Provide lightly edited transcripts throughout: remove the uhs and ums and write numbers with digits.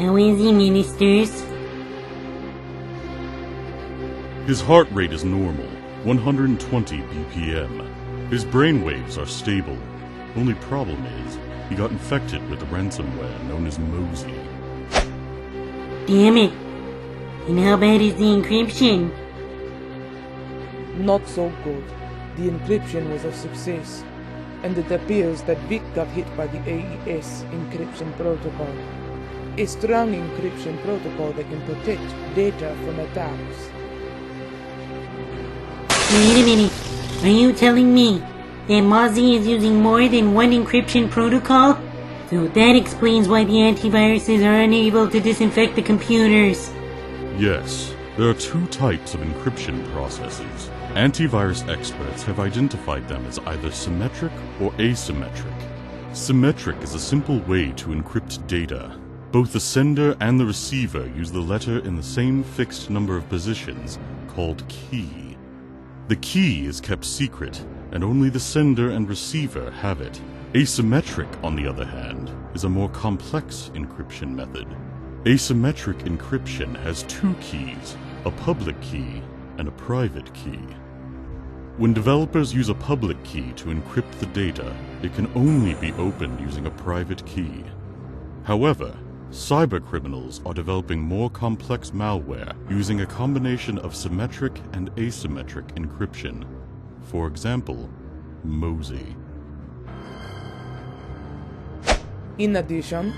How is he, ministers? His heart rate is normal, 120 BPM. His brainwaves are stable. Only problem is, he got infected with the ransomware known as Mozi. Damn it. And how bad is the encryption? Not so good. The encryption was a success, and it appears that Vic got hit by the AES encryption protocol. A strong encryption protocol that can protect data from attacks. Wait a minute. Are you telling me that Mozi is using more than one encryption protocol? So that explains why the antiviruses are unable to disinfect the computers. Yes, there are two types of encryption processes. Antivirus experts have identified them as either symmetric or asymmetric. Symmetric is a simple way to encrypt data. Both the sender and the receiver use the letter in the same fixed number of positions, called key. The key is kept secret, and only the sender and receiver have it. Asymmetric, on the other hand, is a more complex encryption method. Asymmetric encryption has two keys, a public key and a private key. When developers use a public key to encrypt the data, it can only be opened using a private key. However, cybercriminals are developing more complex malware using a combination of symmetric and asymmetric encryption. For example, Mozi. In addition,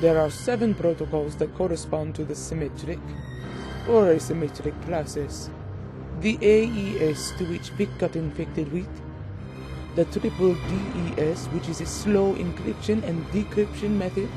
there are 7 protocols that correspond to the symmetric or asymmetric classes. The AES, to which Vic got infected with, the triple DES, which is a slow encryption and decryption method,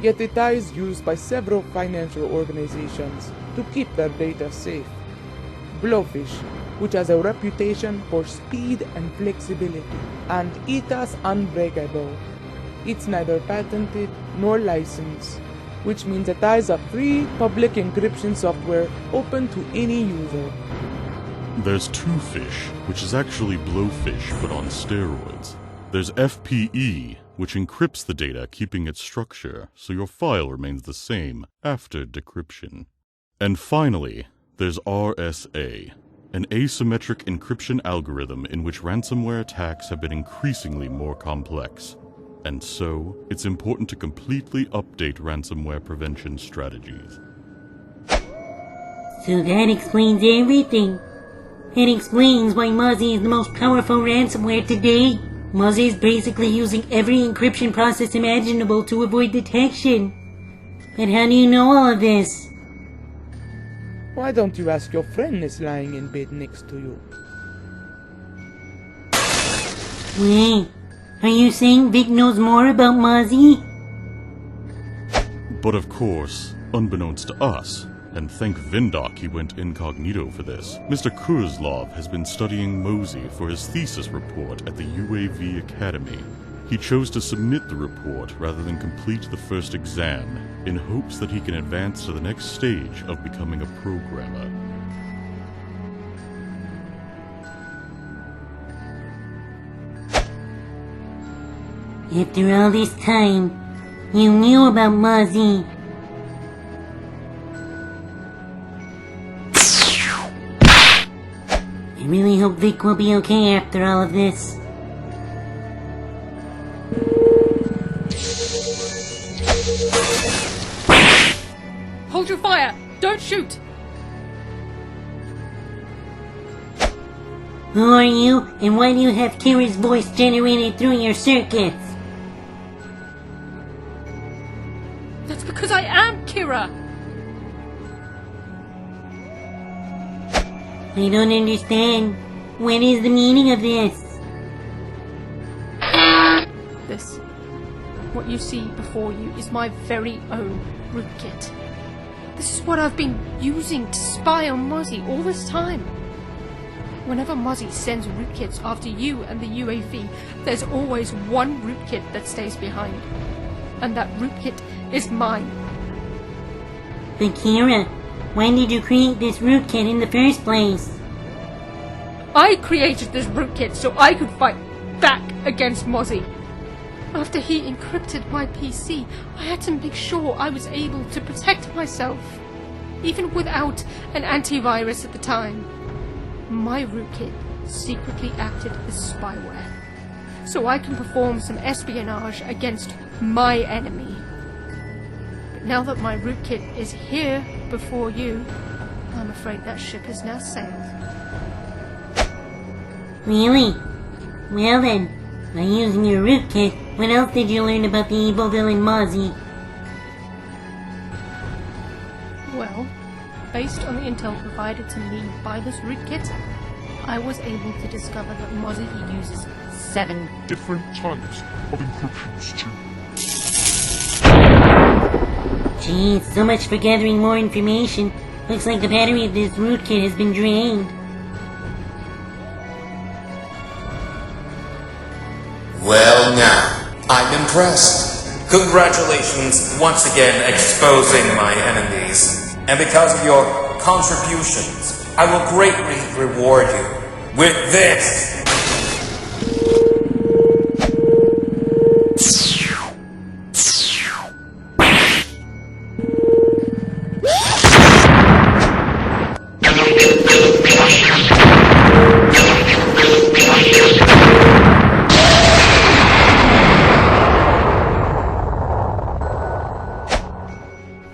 yet it is used by several financial organizations to keep their data safe. Blowfish, which has a reputation for speed and flexibility, and ETA's Unbreakable. It's neither patented nor licensed, which means it is a free public encryption software open to any user. There's Twofish, which is actually Blowfish but on steroids. There's FPE, which encrypts the data keeping its structure so your file remains the same after decryption. And finally, there's RSA, an asymmetric encryption algorithm in which ransomware attacks have been increasingly more complex. And so, it's important to completely update ransomware prevention strategies. So that explains everything. It explains why Mozi is the most powerful ransomware today. Mozi is basically using every encryption process imaginable to avoid detection. But how do you know all of this? Why don't you ask your friend that's lying in bed next to you? Wait, are you saying Vic knows more about Mozi? But of course, unbeknownst to us, and thank Vindoc he went incognito for this, Mr. Kurzlov has been studying Mozi for his thesis report at the UAV Academy. He chose to submit the report rather than complete the first exam, in hopes that he can advance to the next stage of becoming a programmer. After all this time, you knew about Mozi. I really hope Vic will be okay after all of this. Hold your fire! Don't shoot! Who are you, and why do you have Kira's voice generated through your circuits? That's because I am Kira! I don't understand. What is the meaning of this? This, what you see before you, is my very own rootkit. This is what I've been using to spy on Mozi all this time. Whenever Mozi sends rootkits after you and the UAV, there's always one rootkit that stays behind. And that rootkit is mine. But Kira, why did you create this rootkit in the first place? I created this rootkit so I could fight back against Mozi. After he encrypted my PC, I had to make sure I was able to protect myself, even without an antivirus at the time. My rootkit secretly acted as spyware, so I can perform some espionage against my enemy. But now that my rootkit is here before you, I'm afraid that ship has now sailed. Really? Well then, by using your rootkit, what else did you learn about the evil villain Mozi? Well, based on the intel provided to me by this rootkit, I was able to discover that Mozi uses 7 different types of encryptions too. Geez, so much for gathering more information. Looks like the battery of this rootkit has been drained. Well now, I'm impressed. Congratulations once again exposing my enemies. And because of your contributions, I will greatly reward you with this.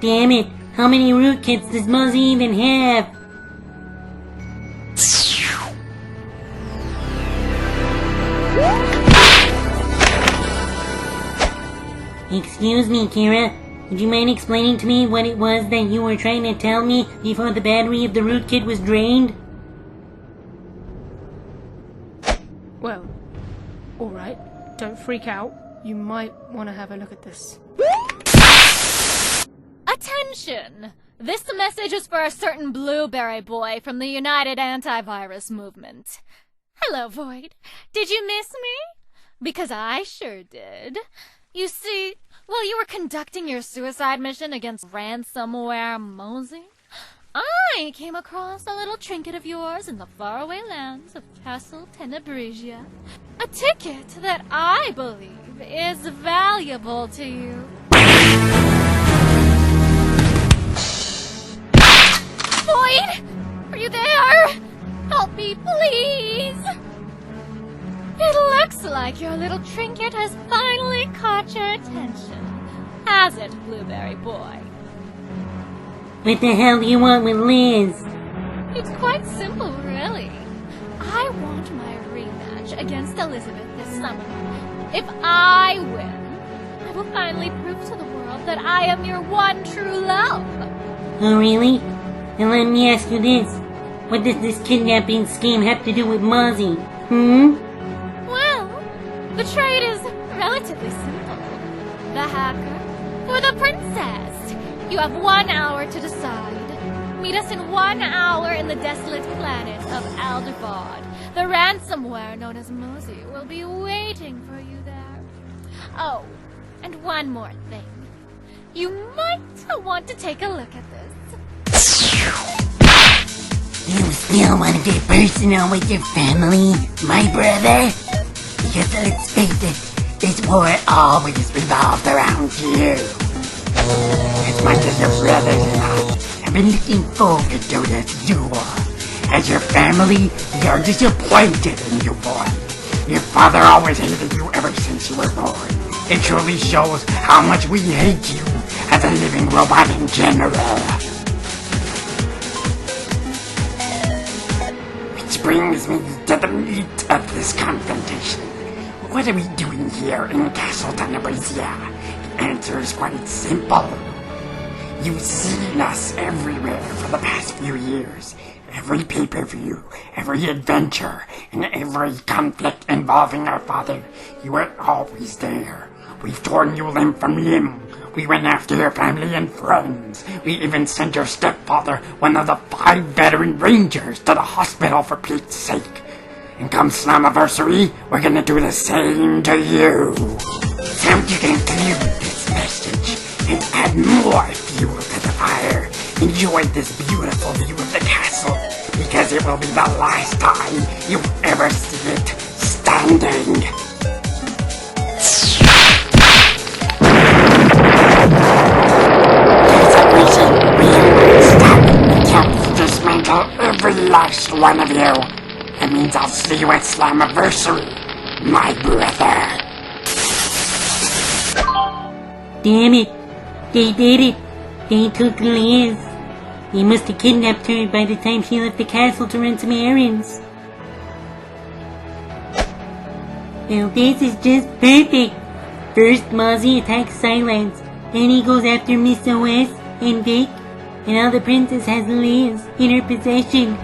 Damn it, how many rootkits does Mozi even have? Excuse me, Kira. Would you mind explaining to me what it was that you were trying to tell me before the battery of the rootkit was drained? Well, alright, don't freak out. You might want to have a look at this. Attention! This message is for a certain blueberry boy from the United Antivirus Movement. Hello, Void. Did you miss me? Because I sure did. You see, while you were conducting your suicide mission against ransomware Mozi, I came across a little trinket of yours in the faraway lands of Castle Tenebrisia. A ticket that I believe is valuable to you. Void! Are you there? Help me, please! It looks like your little trinket has finally caught your attention. Has it, Blueberry Boy? What the hell do you want with Liz? It's quite simple, really. I want my rematch against Elizabeth this summer. If I win, I will finally prove to the world that I am your one true love. Oh, really? And let me ask you this. What does this kidnapping scheme have to do with Mozi? Well, the trade is relatively simple. The hacker or the princess. You have 1 hour to decide. Meet us in 1 hour in the desolate planet of Aldervod. The ransomware known as Mozi will be waiting for you there. Oh, and one more thing. You might want to take a look at this. You still want to get personal with your family, my brother? Because let's face it, this war always revolved around you. As much as your brothers and I have been looking forward to this duel, as your family, we are disappointed in you, boy. Your father always hated you ever since you were born. It truly shows how much we hate you as a living robot in general. Which brings me to the meat of this confrontation. What are we doing here in Castle Tenebrisia? The answer is quite simple. You've seen us everywhere for the past few years. Every pay-per-view, every adventure, and every conflict involving our father, you were always there. We've torn you limb from limb. We went after your family and friends. We even sent your stepfather, one of the 5 veteran rangers, to the hospital for Pete's sake. And come Slammiversary, we're gonna do the same to you. Time to conclude this message and add more fuel to the fire. Enjoy this beautiful view of the castle, because it will be the last time you ever see it standing. one of you. That means I'll see you at Slammiversary, my brother. Damn it. They did it. They took Liz. They must have kidnapped her by the time she left the castle to run some errands. Well, this is just perfect. First, Mozi attacks Silence. Then he goes after Miss OS and Vic. And now the princess has Liz in her possession.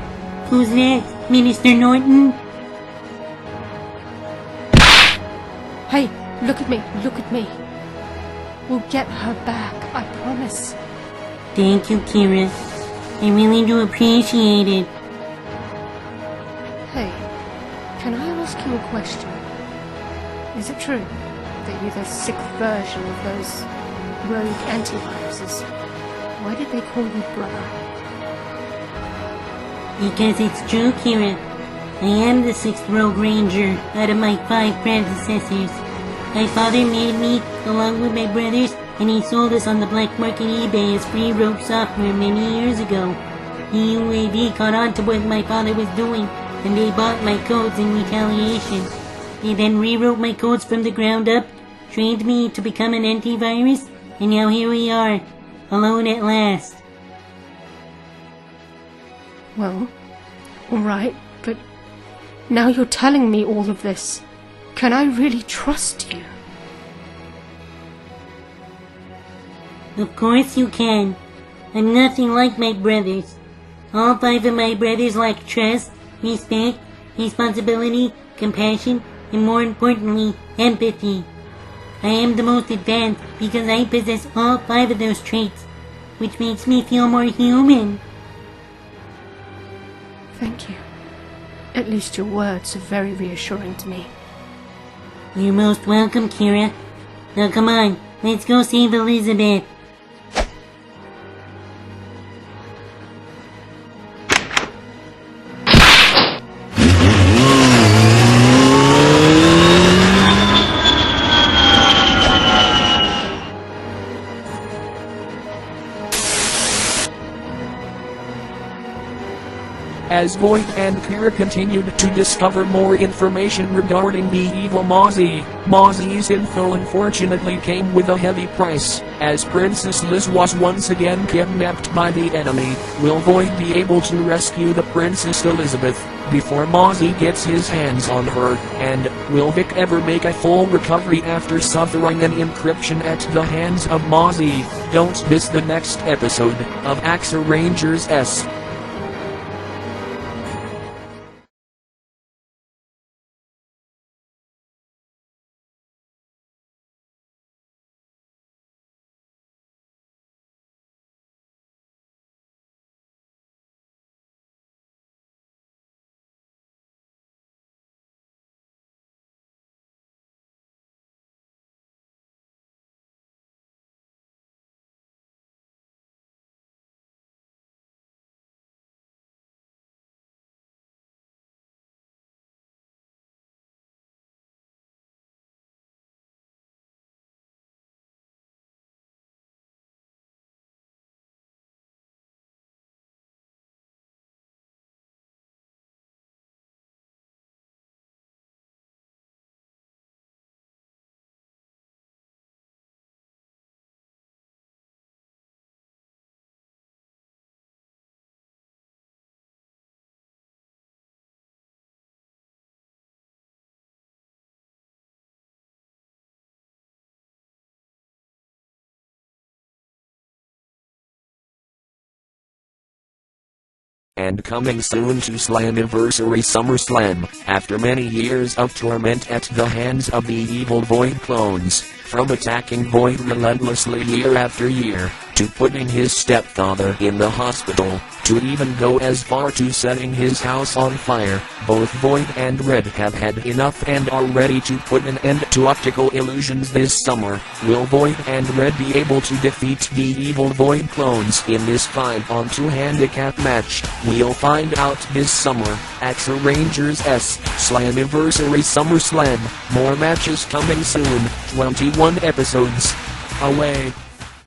Who's next? Minister Norton? Hey, look at me, look at me. We'll get her back, I promise. Thank you, Kira. I really do appreciate it. Hey, can I ask you a question? Is it true that you're the 6th version of those rogue antiviruses? Why did they call you brother? Because it's true, Kira. I am the 6th Rogue Ranger out of my 5 predecessors. My father made me, along with my brothers, and he sold us on the black market eBay as free rogue software many years ago. The UAV caught on to what my father was doing, and they bought my codes in retaliation. They then rewrote my codes from the ground up, trained me to become an antivirus, and now here we are, alone at last. Well, alright, but now you're telling me all of this. Can I really trust you? Of course you can. I'm nothing like my brothers. All 5 of my brothers lack trust, respect, responsibility, compassion, and more importantly, empathy. I am the most advanced because I possess all 5 of those traits, which makes me feel more human. Thank you. At least your words are very reassuring to me. You're most welcome, Kira. Now come on, let's go save Elizabeth. As Voight and Kira continued to discover more information regarding the evil Mozi, Mozi's info unfortunately came with a heavy price, as Princess Liz was once again kidnapped by the enemy. Will Voight be able to rescue the Princess Elizabeth before Mozi gets his hands on her, and will Vic ever make a full recovery after suffering an encryption at the hands of Mozi? Don't miss the next episode of Axer Rangers S. And coming soon to Slammiversary SummerSlam, after many years of torment at the hands of the evil Void clones, from attacking Void relentlessly year after year, to putting his stepfather in the hospital, to even go as far to setting his house on fire, both Void and Red have had enough and are ready to put an end to optical illusions this summer. Will Void and Red be able to defeat the evil Void clones in this 5-on-2 handicap match? We'll find out this summer. Axer Rangers S. Slammiversary SummerSlam. More matches coming soon. 21 episodes away.